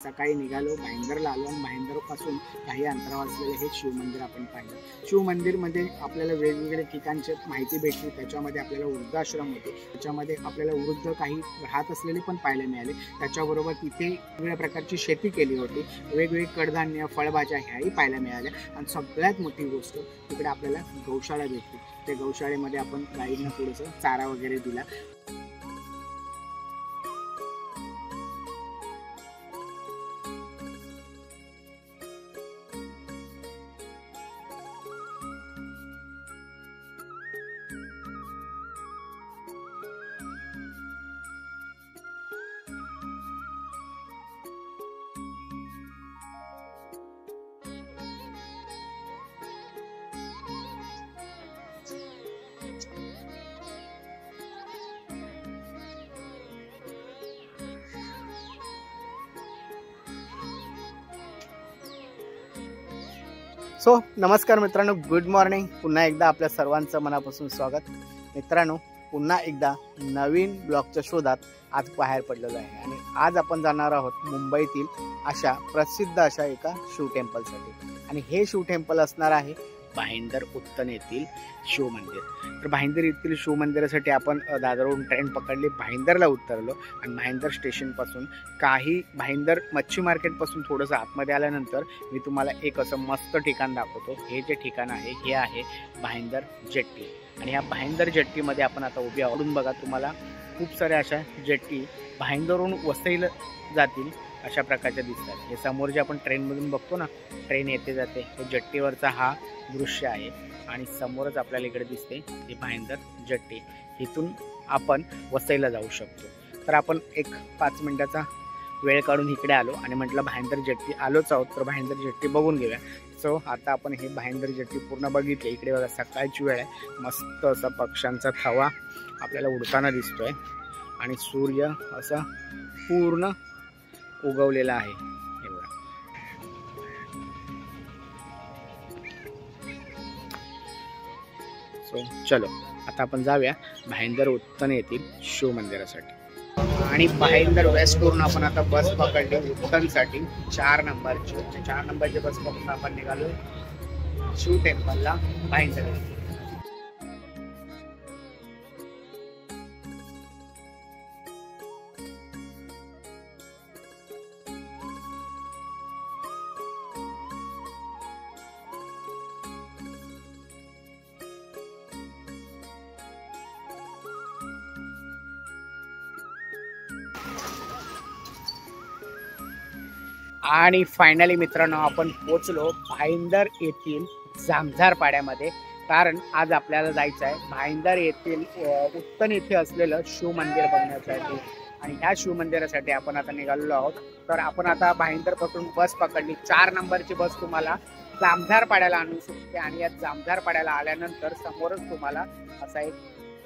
सकाळी निघालो, भाईंदरला आलो आणि भाईंदरपासून काही अंतरावर असलेलं हे शिवमंदिर आपण पाहिलं. शिवमंदिरमध्ये आपल्याला वेगवेगळे ठिकाणची माहिती भेटली. त्याच्यामध्ये आपल्याला वृद्धाश्रम होते, त्याच्यामध्ये आपल्याला वृद्ध काही राहत असलेले पण पाहायला मिळाले. त्याच्याबरोबर तिथे वेगवेगळ्या प्रकारची शेती केली होती, वेगवेगळे कडधान्य फळभाज्या ह्याही पाहायला मिळाल्या. आणि सगळ्यात मोठी गोष्ट तिकडे आपल्याला गौशाळा भेटली. त्या गौशाळेमध्ये आपण गाईंना थोडंसं चारा वगैरे दिला. सो नमस्कार मित्रांनो, गुड मॉर्निंग. पुन्हा एकदा आपल्या सर्वांचं मनापासून स्वागत. मित्रांनो, पुन्हा एकदा नवीन ब्लॉगच्या शोधात आज बाहेर पडलेलो आहे आणि आज आपण जाणार आहोत मुंबईतील अशा प्रसिद्ध अशा एका शिव टेम्पलसाठी. आणि हे शिव टेम्पल असणार आहे भाईंदर उत्तन येथील शिवमंदिर. तर भाईंदर येथील शिवमंदिरासाठी आपण दादरवरून ट्रेन पकडली, भाईंदरला उतरलो आणि भाईंदर स्टेशनपासून काही भाईंदर मच्छी मार्केटपासून थोडंसं आतमध्ये आल्यानंतर मी तुम्हाला एक असं मस्त ठिकाण दाखवतो. हे जे ठिकाण आहे हे आहे भाईंदर जेट्टी. आणि ह्या भाईंदर जेट्टीमध्ये आपण आता उभी आवडून बघा, तुम्हाला खूप साऱ्या अशा जेट्टी भाईंदरवरून वसईला जातील अशा प्रकारच्या दिसतात. हे समोर जे आपण ट्रेनमधून बघतो ना, ट्रेन येते जाते, हे जेट्टीवरचा हा दृश्य आहे. आणि समोरच आपल्याला इकडे दिसते ही भाईंदर जेट्टी. इथून आपण वसईला जाऊ शकतो. तर आपण एक 5 मिनिटाचा वेळ काढून इकडे आलो आणि म्हटलं भाईंदर जेट्टी आलोच आहोत, तर भाईंदर जेट्टी बघून घेऊया. सो आता आपण हे भाईंदर जेट्टी पूर्ण बघितले. इकडे बघा, सकाळची वेळ आहे, मस्त असा पक्ष्यांचा थवा आपल्याला उडताना दिसतोय आणि सूर्य असा पूर्ण उगवलेला आहे. हे बघा, सो चलो आता आपण जाऊया भाईंदर उत्तन येथील शिव मंदिरासाठी. आणि भाईंदर वेस्टवरून आपण आता बस पकडली उत्तनसाठी 4 नंबरची. 4 नंबरची बस पकडून आपण निघालो शिव टेम्पलला भाईंदर. आणि फायनली मित्रांनो आपण पोचलो भाईंदर येथील जामझार पाड्यामध्ये. कारण आज आपल्याला जायचं आहे भाईंदर येथील उत्तन येथे असलेलं शिव मंदिर बघण्यासाठी. आणि ह्या शिव मंदिरासाठी आपण आता निघालेलो आहोत. तर आपण आता भाईंदर पासून बस पकडली. 4 नंबरची बस तुम्हाला जामझार पाड्याला आणू शकते. आणि या जामझार पाड्याला आल्यानंतर समोरच तुम्हाला असा एक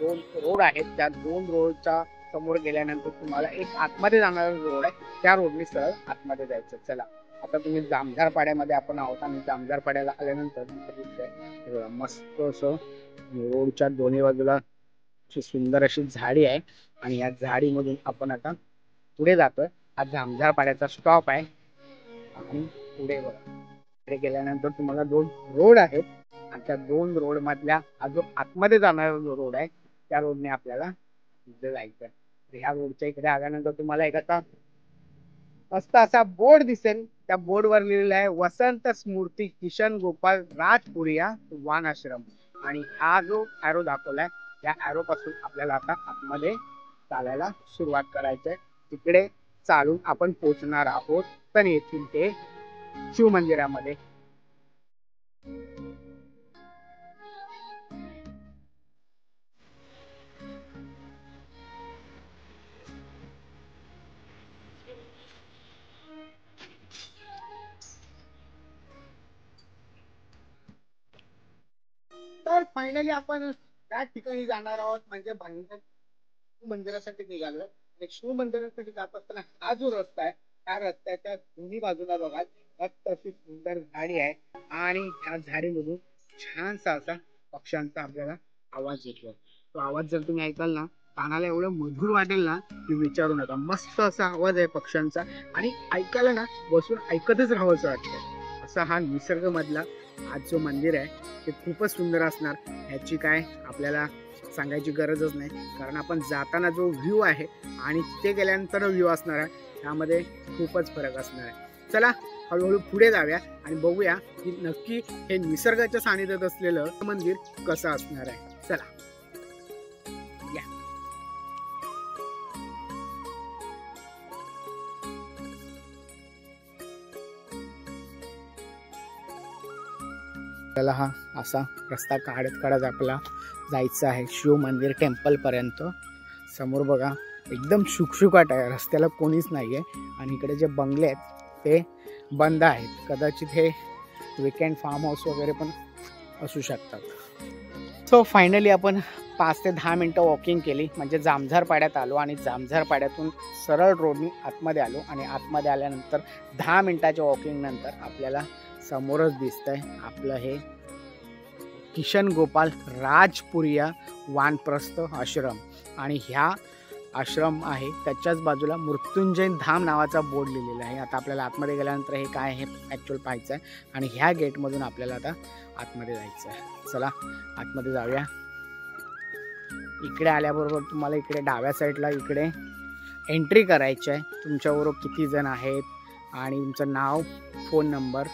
2 रोड आहेत. त्या 2 रोडच्या समोर गेल्यानंतर तुम्हाला एक आतमध्ये जाणारा रोड आहे, त्या रोडने सरळ आतमध्ये जायचं. चला आता तुम्ही जामझार पाड्यामध्ये आपण आहोत. आणि जामझार पाड्याला आल्यानंतर मस्त असं रोडच्या दोन्ही बाजूला सुंदर अशी झाडी आहे. आणि या झाडीमधून आपण आता पुढे जातोय. हा जामझार पाड्याचा स्टॉप आहे. आणि पुढे गेल्यानंतर तुम्हाला 2 रोड आहेत. आणि त्या 2 रोड मधल्या हा जो आतमध्ये जाणारा जो रोड आहे त्या रोडने आपल्याला इथे जायचं. ह्या रोडच्या इकडे आल्यानंतर तुम्हाला एक आता मस्त असा बोर्ड दिसेल. त्या बोर्डवर लिहिलेलं आहे वसंत स्मृती किशन गोपाल राजपुरिया वान आश्रम. आणि हा जो ॲरो दाखवलाय या ॲरो पासून आपल्याला आता आतमध्ये चालायला सुरुवात करायची आहे. तिकडे चालून आपण पोहोचणार आहोत पण येथील ते शिव मंदिरामध्ये. तर फायनली आपण त्या ठिकाणी जाणार आहोत, म्हणजे भाईंदर मंदिरासाठी निघालो. शिव मंदिरासाठी जात असताना हा जो रस्ता आहे त्या रस्त्याच्या दोन्ही बाजूला बघा मस्त अशी सुंदर झाडी आहे. आणि त्या झाडीमधून छानसा असा पक्ष्यांचा आपल्याला आवाज येतो. तो आवाज जर तुम्ही ऐकाल ना कानाला एवढं मधुर वाटेल ना की विचारू नका. मस्त असा आवाज आहे पक्ष्यांचा आणि ऐकायला ना बसून ऐकतच राहावंसं वाटतं. असा हा निसर्ग मधला आज जो मंदिर आहे ते खूपच सुंदर असणार. ह्याची काय आपल्याला सांगायची गरजच नाही, कारण आपण जाताना जो व्ह्यू आहे आणि तिथे गेल्यानंतर व्ह्यू असणार आहे त्यामध्ये खूपच फरक असणार आहे. चला हळूहळू पुढे जाऊया आणि बघूया की नक्की हे निसर्गाच्या सानिध्यात असलेलं मंदिर कसं असणार आहे. चला या. आपल्याला हा असा रस्ता काढत आपला जायचं आहे शिव मंदिर टेम्पल पर्यंत. समोर बघा एकदम शुकशुकाट आहे, रस्त्याला कोणीच नाहीये आणि इकडे जे बंगले आहेत ते बंद आहेत. कदाचित हे वीकेंड फार्म हाऊस वगैरे पण असू शकतात. सो फायनली आपण 5 ते 10 मिनटं वॉकिंग केली म्हणजे जामझार पाड्यात आलो आणि जामझार पाड्यातून सरळ रोडनी आतमध्ये आलो आणि आतमध्ये आल्यानंतर 10 मिनटाच्या वॉकिंग नंतर आपल्याला समोरच दिसतंय आपलं हे किशन गोपाल राजपुरिया वानप्रस्थ आश्रम. आणि ह्या आश्रम आहे त्याच्याच बाजूला मृत्युंजय धाम नावाचा बोर्ड लिहिलेला आहे. आता आपल्याला आतमध्ये गेल्यानंतर हे काय हे ॲक्च्युअल पाहायचं आहे आणि ह्या गेटमधून आपल्याला आता आतमध्ये जायचं आहे. चला आतमध्ये जाऊया. इकडे आल्याबरोबर तुम्हाला इकडे डाव्या साईडला इकडे एंट्री करायची आहे. तुमच्याबरोबर किती जण आहेत आणि तुमचं नाव, फोन नंबर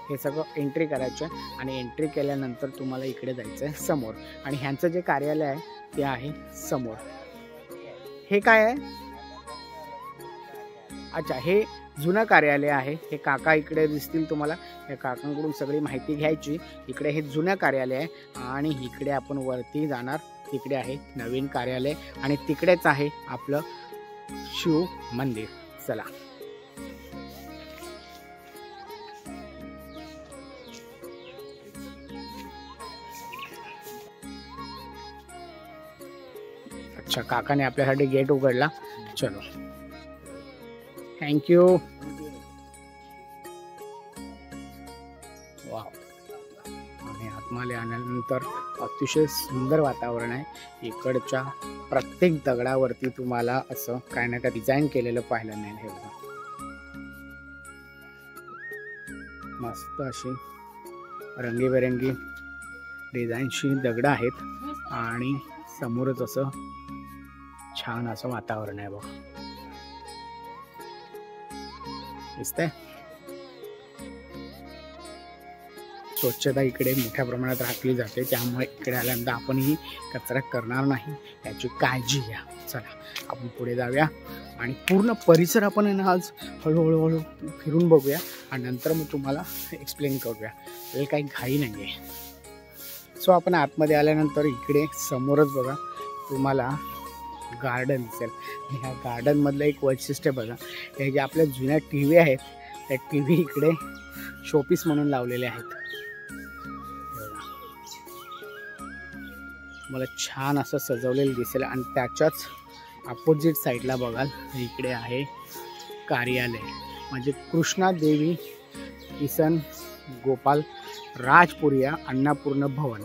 हे सगळं एंट्री करायचं आहे आणि एंट्री केल्यानंतर तुम्हाला इकडे जायचं आहे समोर. आणि ह्यांचं जे कार्यालय आहे ते आहे समोर. हे काय आहे? अच्छा, हे जुनं कार्यालय आहे. हे काका इकडे दिसतील तुम्हाला. या काकांकडून सगळी माहिती घ्यायची. इकडे हे जुनं कार्यालय आहे आणि इकडे आपण वरती जाणार. तिकडे आहे नवीन कार्यालय आणि तिकडेच आहे आपलं शिव मंदिर. चला अच्छा, काकाने आपल्यासाठी गेट उघडला. चलो थँक्यू. वाव. आणि आतमध्ये आल्यानंतर अतिशय सुंदर वातावरण आहे. इकडच्या प्रत्येक दगडावरती तुम्हाला असं काय ना काय डिझाईन केलेलं पाहायला मिळेल. हे बघा मस्त अशी रंगीबेरंगी डिझाईनची दगड आहेत आणि समोरच असं छान असं वातावरण आहे बघा. दिसतंय. स्वच्छता इकडे मोठ्या प्रमाणात राखली जाते, त्यामुळे इकडे आल्यानंतर आपणही कचरा करणार नाही याची काळजी घ्या. चला आपण पुढे जाऊया आणि पूर्ण परिसर आपण आज हळूहळू फिरून बघूया आणि नंतर मग तुम्हाला एक्सप्लेन करूया. त्याला काही घाई नाही आहे. सो आपण आतमध्ये आल्यानंतर इकडे समोरच बघा तुम्हाला गार्डन दिसेल. ह्या गार्डनमधलं एक वैशिष्ट्य बघा, हे जे आपल्या जुन्या TV आहेत त्या TV इकडे शोपीस म्हणून लावलेले आहेत. मला छान असं सजवलेलं दिसेल आणि त्याच्याच अपोजिट साईडला बघाल इकडे आहे कार्यालय म्हणजे कृष्णा देवी किसन गोपाल राजपुरिया अन्नपूर्ण भवन.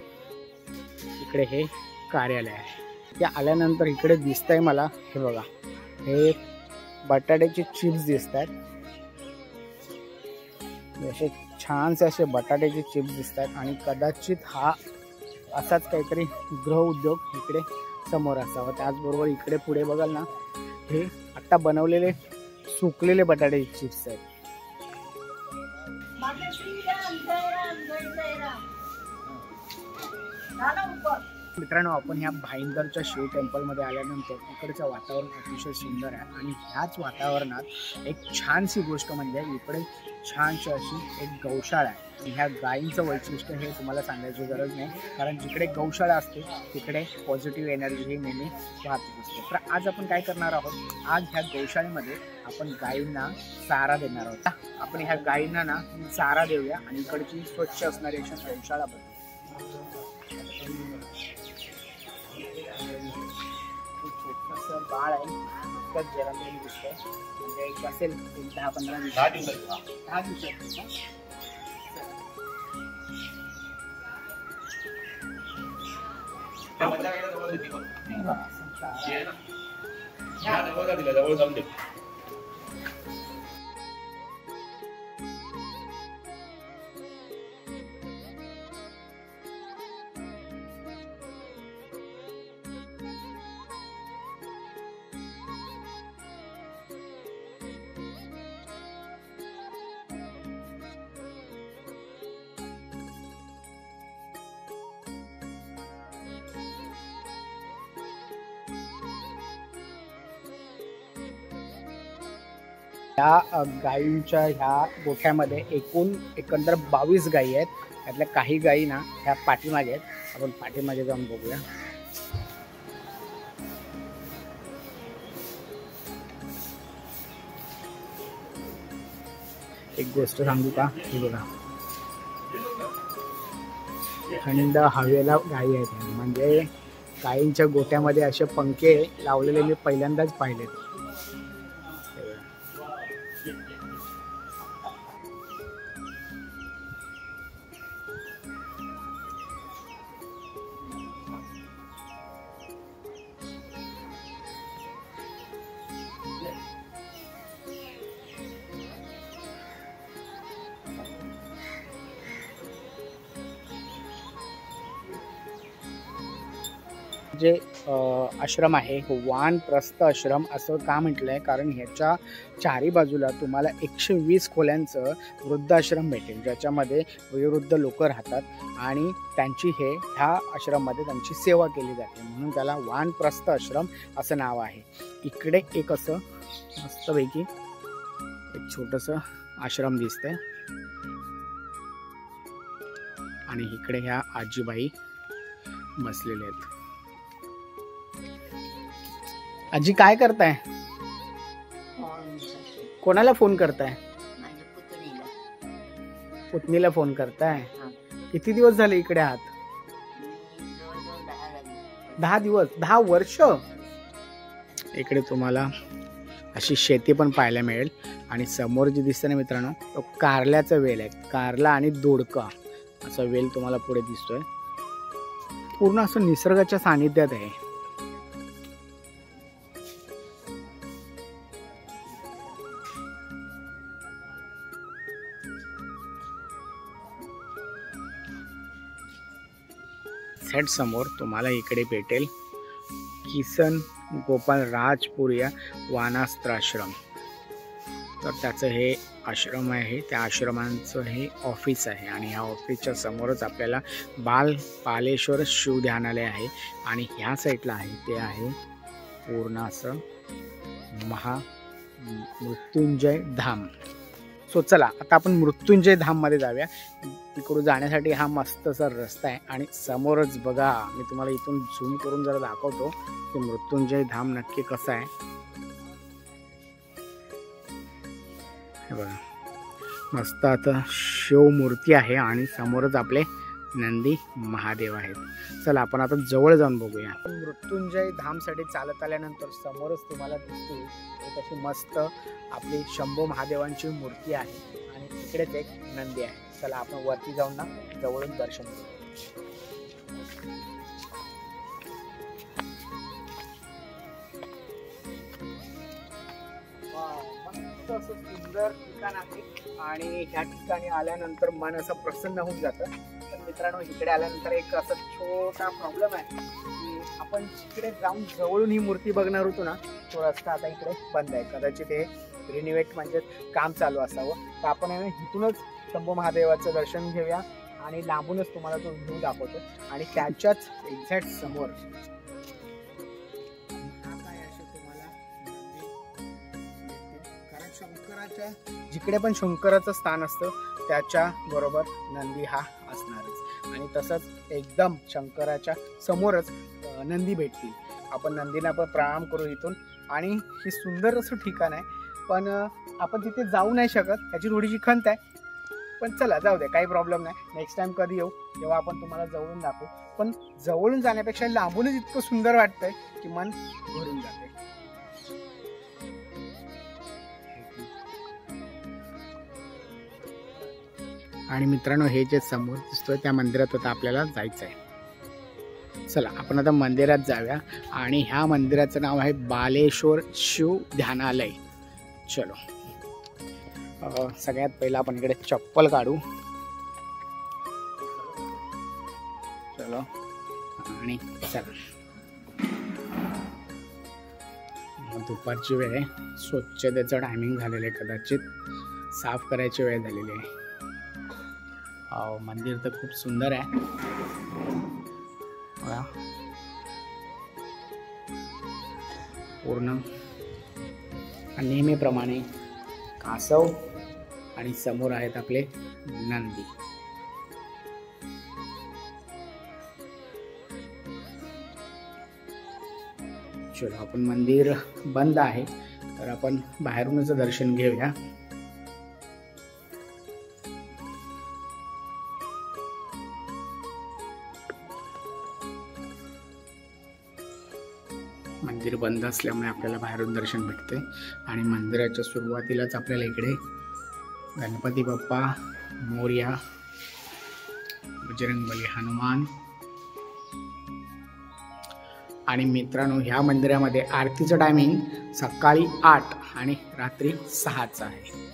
इकडे हे कार्यालय आहे. त्या आल्यानंतर इकडे दिसतंय मला हे बघा, हे बटाट्याचे चिप्स दिसत आहेत. असे छानसे असे बटाट्याचे चिप्स दिसत आहेत आणि कदाचित हा असाच काहीतरी गृह उद्योग इकडे समोर असावा. त्याचबरोबर इकडे पुढे बघाल ना, हे आता बनवलेले सुकलेले बटाट्याचे चिप्स आहेत. मित्रांनो, आपण ह्या भाईंदरच्या शिव टेम्पलमध्ये आल्यानंतर इकडचं वातावरण अतिशय सुंदर आहे आणि ह्याच वातावरणात एक छानशी गोष्ट म्हणजे इकडे छानशी अशी एक गौशाळा आहे. ह्या गायींचं वैशिष्ट्य हे तुम्हाला सांगायची गरज नाही, कारण जिकडे गौशाळा असते तिकडे पॉझिटिव्ह एनर्जी ही नेहमी वाहत असते. तर आज आपण काय करणार आहोत, आज ह्या गौशाळेमध्ये आपण गायींना चारा देणार आहोत. आपण ह्या गायींना ना चारा देऊया आणि इकडची स्वच्छ असणारी अशी गौशाळा बनवू. छोटंसं बाळ आहे, इतकंच जन्मलेलं दिसतंय. म्हणजे एक असेल 10-15 दिवसात. 10 दिवसात जवळ जाऊन दे. या गायींच्या ह्या गोठ्यामध्ये एकंदर 22 गायी आहेत. त्यातल्या काही गायी ना ह्या पाठीमागे आहेत. आपण पाठीमागे जाऊन बघूया. एक गोष्ट सांगू का, ही बघा थंड हवेला गायी आहेत. म्हणजे गायींच्या गोठ्यामध्ये असे पंखे लावलेले मी पहिल्यांदाच पाहिलेत. जे आश्रम आहे वानप्रस्थ आश्रम असं का म्हटलंय, कारण ह्याच्या चारी बाजूला तुम्हाला 120 खोल्यांचं वृद्धाश्रम भेटेल, ज्याच्यामध्ये वयोवृद्ध लोक राहतात आणि त्यांची ह्या आश्रममध्ये त्यांची सेवा केली जाते, म्हणून त्याला वानप्रस्थ आश्रम असं नाव आहे. इकडे एक असं मस्तपैकी एक छोटंसं आश्रम दिसतंय आणि इकडे ह्या आजीबाई बसलेले आहेत. आजी काय करताय? कोणाला फोन करताय? पुतणीला फोन करताय. किती दिवस झाले इकडे आहात? 10 दिवस, 10 वर्ष. इकडे तुम्हाला अशी शेती पण पाहायला मिळेल आणि समोर जे दिसतं ना मित्रांनो, तो कारल्याचा वेल आहे. कारला आणि दोडका असा वेल तुम्हाला पुढे दिसतोय. पूर्ण असं निसर्गाच्या सानिध्यात आहे. सेट समोर तुम्हाला इकडे भेटेल किसन गोपाल राजपुरिया वानास्त्राश्रम. तर त्याचं हे आश्रम आहे, त्या आश्रमांचं हे ऑफिस आहे आणि ह्या ऑफिसच्या समोरच आपल्याला बाल पालेश्वर शिवध्यानालय आहे आणि ह्या साईडला आहे ते आहे पूर्ण असं मृत्युंजय धाम. सो चला आता आपण मृत्युंजय धाम मध्ये जाऊया. तिकडून जाण्यासाठी हा मस्तसा रस्ता आहे आणि समोरच बघा, मी तुम्हाला इथून झूम करून जरा दाखवतो की मृत्युंजय धाम नक्की कसं आहे. हे बघा मस्त आता शिवमूर्ती आहे आणि समोरच आपले नंदी महादेव आहेत. चला आपण आता जवळ जाऊन बघूया. मृत्युंजय धामसाठी चालत आल्यानंतर समोरच तुम्हाला दिसते एक अशी मस्त आपली शंभू महादेवांची मूर्ती आहे आणि तिकडेच एक नंदी आहे. चला आपण वरती जाऊन ना जवळून दर्शन करू. मस्त असं सुंदर ठिकाण आहे आणि ह्या ठिकाणी आल्यानंतर मन असं प्रसन्न होऊन जातं. पण मित्रांनो इकडे आल्यानंतर एक असा छोटा प्रॉब्लेम आहे की आपण इकडे जाऊन जवळून ही मूर्ती बघणार होतो ना, तो रस्ता आता इकडे बंद आहे. कदाचित हे रिनिवेट म्हणजे काम चालू असावं. तर आपण इथूनच शंभू महादेवाचं दर्शन घेऊया आणि लांबूनच तुम्हाला तो व्ह्यू दाखवतो. आणि त्याच्याच एक्झॅक्ट समोर शंकराच्या जिकडे पण शंकराचं स्थान असतं त्याच्या बरोबर नंदी हा असणारच. आणि तसंच एकदम शंकराच्या समोरच नंदी भेटतील. आपण नंदीला पण प्रणाम करू इथून. आणि हे सुंदर असं ठिकाण आहे, पण आपण तिथे जाऊ नाही शकत, त्याची थोडीशी खंत आहे. पण चला जाऊ दे, काही प्रॉब्लेम नाही. नेक्स्ट टाइम कधी येऊ तेव्हा आपण तुम्हाला जवळून दाखवू. पण जवळून जाण्यापेक्षा लांबूनच इतकं सुंदर वाटतंय की मन भरून जाते. आणि मित्रांनो हे जे समोर दिसतोय त्या मंदिरात आता आपल्याला जायचं आहे. चला आपण आता मंदिरात जाऊया आणि ह्या मंदिराचं नाव आहे बालेश्वर शिव ध्यानालय. चलो सगळ्यात पहिला आपण इकडे चप्पल काढू. चलो आणि चला दुपारची वेळ आहे, स्वच्छतेचं टायमिंग झालेलं आहे, कदाचित साफ करायची वेळ झालेली आहे. मंदिर तर खूप सुंदर आहे. पूर्ण नेहमीप्रमाणे कासव आणि समोर आहेत आपले नंदी. चलो आपण मंदिर बंद आहे तर आपण बाहेरूनच दर्शन घेऊया. मंदिर बंद असल्यामुळे आपल्याला बाहेरून दर्शन भेटते आणि मंदिराच्या सुरुवातीलाच आपल्याला इकडे गणपती बाप्पा मोरया, बजरंगबली हनुमान आणि मित्रांनो ह्या मंदिरामध्ये आरतीचं टायमिंग सकाळी 8 आणि रात्री 6चं आहे.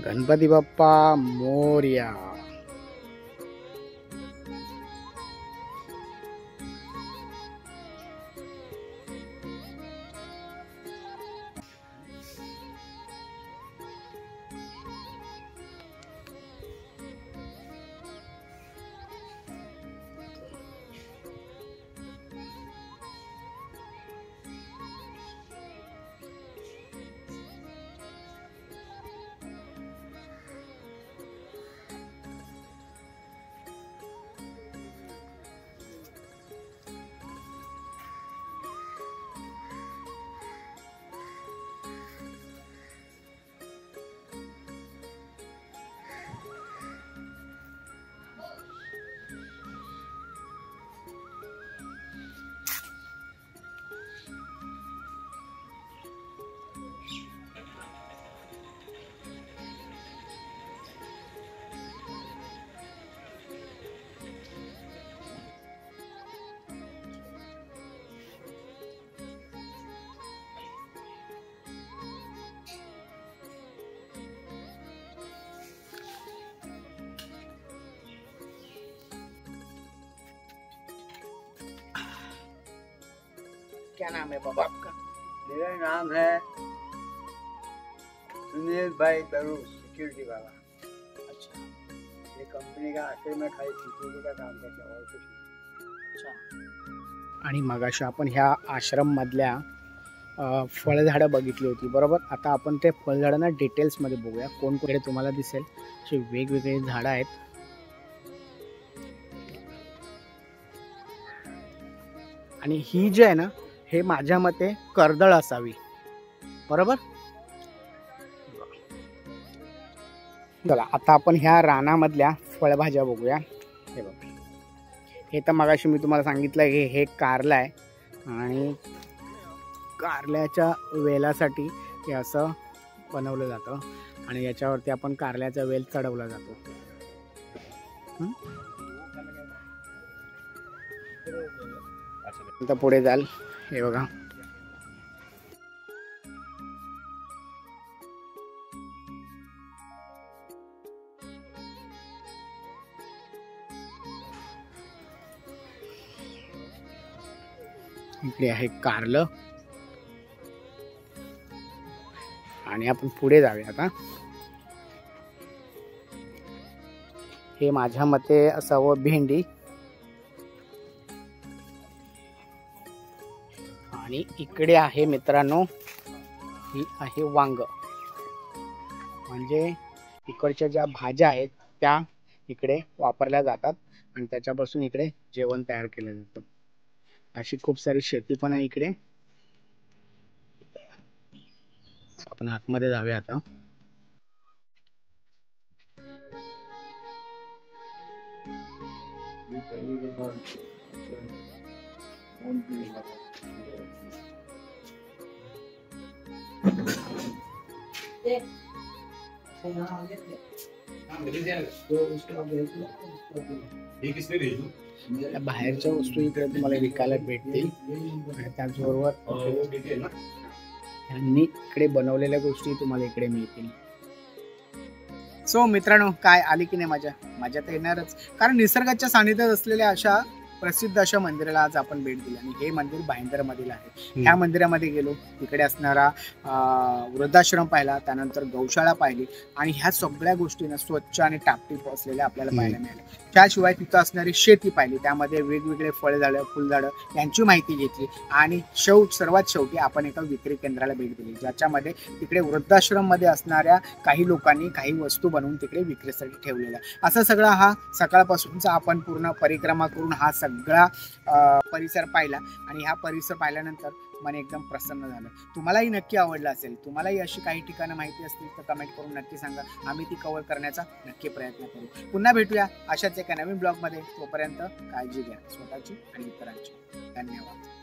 गणपती बाप्पा मोरया. क्या नाम है बाबा आपका? मेरा नाम है सुनील भाई दरू, सिक्योरिटी वाला. अच्छा ये कंपनी का आखिर में खाली सिक्योरिटी का काम करता है और कुछ नहीं. अच्छा. आणि मगाशी आपण ह्या आश्रम मधल्या फळझाडं बघितली होती बरोबर. आता आपण ते फळझाडांना डिटेल्समध्ये बघूया. कोणकोणते तुम्हाला दिसेल अशी वेगवेगळी झाडं आहेत. आणि ही जी आहे ना हे माझ्या मते कर्दळ असावी बरोबर. चला आता आपण ह्या रानामधल्या फळभाज्या बघूया. हे बघा हे तर मगाशी मी तुम्हाला सांगितलं की हे कारलं आहे आणि कारल्याच्या वेलासाठी हे असं बनवलं जातं आणि याच्यावरती आपण कारल्याचा वेल चढवला जातो. आता पुढे जाल हे बघा इकडे आहे कारलं आणि आपण पुढे जाऊया आता. हे माझ्या मते असावं भेंडी. आणि इकडे आहे मित्रांनो, ही आहे वांग, म्हणजे इकडच्या ज्या भाज्या आहेत त्या इकडे वापरल्या जातात आणि त्याच्यापासून इकडे जेवण तयार केलं जातं. अशी खूप सारी शेती पण आहे इकडे. आपण आतमध्ये जाऊया आता. बाहेरच्या वस्तू इकडे तुम्हाला विकायला भेटतील आणि त्याचबरोबर यांनी इकडे बनवलेल्या गोष्टी तुम्हाला इकडे मिळतील. सो मित्रांनो, काय आली की नाही मजा? मजा तर येणारच, कारण निसर्गाच्या सानिध्यात असलेल्या अशा प्रसिद्ध अशा मंदिराला आज आपण भेट दिली. आणि हे मंदिर भाईंदर मधील आहे. ह्या मंदिरामध्ये गेलो, तिकडे असणारा वृद्धाश्रम पाहिला, त्यानंतर गौशाळा पाहिली आणि ह्या सगळ्या गोष्टींना स्वच्छ आणि टापटीप असलेल्या आपल्याला पाहायला मिळाल्या. त्याशिवाय तिथं असणारी शेती पाहिली, त्यामध्ये वेगवेगळे फळझाडं, फुलझाडं यांची माहिती घेतली आणि सर्वात शेवटी आपण एका विक्री केंद्राला भेट दिली, ज्याच्यामध्ये तिकडे वृद्धाश्रम मध्ये असणाऱ्या काही लोकांनी काही वस्तू बनवून तिकडे विक्रीसाठी ठेवलेल्या. असा सगळा हा सकाळपासूनचा आपण पूर्ण परिक्रमा करून हा सगळा परिसर पाहिला आणि हा परिसर पाहिल्यानंतर मन एकदम प्रसन्न झालं. तुम्हालाही नक्की आवडला असेल. तुम्हालाही अशी काही ठिकाणं माहिती असतील तर कमेंट करून नक्की सांगा. आम्ही ती कव्हर करण्याचा नक्की प्रयत्न करू. पुन्हा भेटूया अशाच एका नवीन ब्लॉगमध्ये. तोपर्यंत काळजी घ्या स्वतःची आणि इतरांची. धन्यवाद.